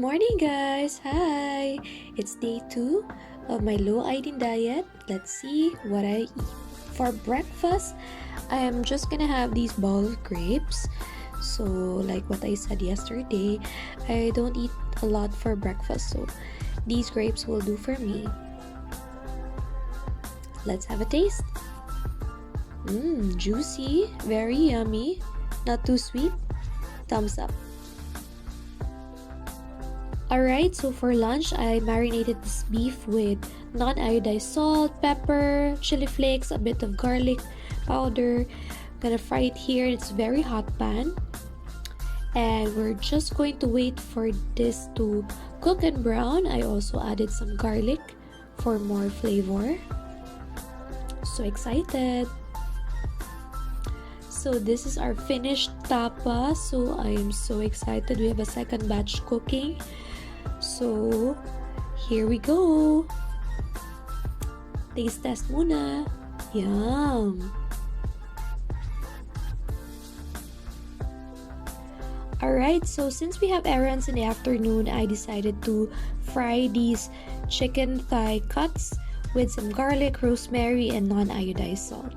morning, guys! Hi! It's day 2 of my low-iodine diet. Let's see what I eat. For breakfast, I am just gonna have these bowl of grapes. So, like what I said yesterday, I don't eat a lot for breakfast, so these grapes will do for me. Let's have a taste. Juicy, very yummy, not too sweet. Thumbs up. Alright, so for lunch, I marinated this beef with non-iodized salt, pepper, chili flakes, a bit of garlic powder. I'm gonna fry it here. It's very hot pan. And we're just going to wait for this to cook and brown. I also added some garlic for more flavor. So excited! So this is our finished tapa. So I am so excited. We have a second batch cooking. So, here we go. Taste test muna. Yum! Alright, so since we have errands in the afternoon, I decided to fry these chicken thigh cuts with some garlic, rosemary, and non-iodized salt.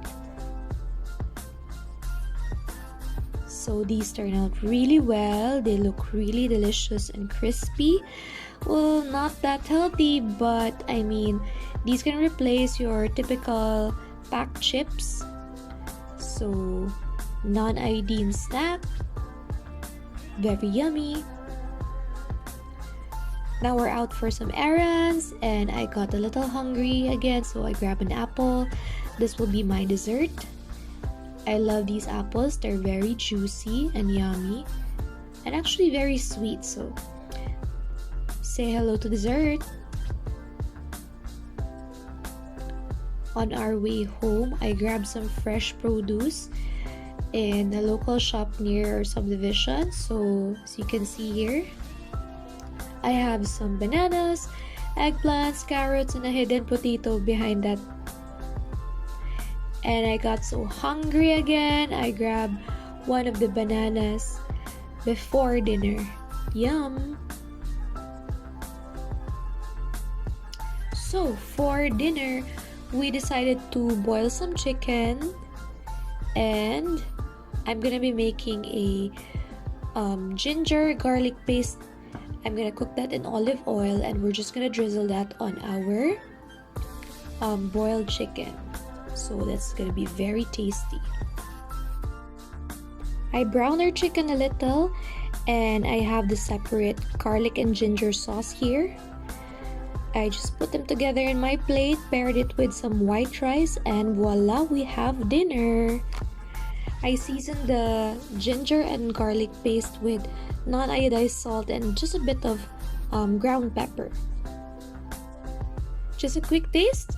So these turn out really well. They look really delicious and crispy. Well, not that healthy, but I mean, these can replace your typical packed chips. So, non-iodine snack. Very yummy. Now we're out for some errands and I got a little hungry again, so I grabbed an apple. This will be my dessert. I love these apples. They're very juicy and yummy and actually very sweet, so say hello to dessert. On our way home, I grabbed some fresh produce in a local shop near our subdivision. So as you can see here, I have some bananas, eggplants, carrots, and a hidden potato behind that. And I got so hungry again, I grabbed one of the bananas before dinner. Yum! So for dinner, we decided to boil some chicken and I'm gonna be making a ginger garlic paste. I'm gonna cook that in olive oil and we're just gonna drizzle that on our boiled chicken. So that's gonna be very tasty. I browned our chicken a little and I have the separate garlic and ginger sauce here. I just put them together in my plate, paired it with some white rice, and voila, we have dinner. I seasoned the ginger and garlic paste with non-iodized salt and just a bit of ground pepper. Just a quick taste.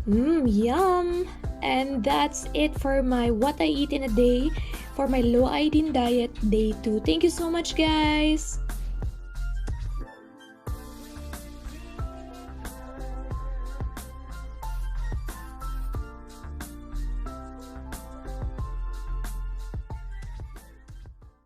Yum! And that's it for my what I eat in a day for my low iodine diet day 2. Thank you so much, guys!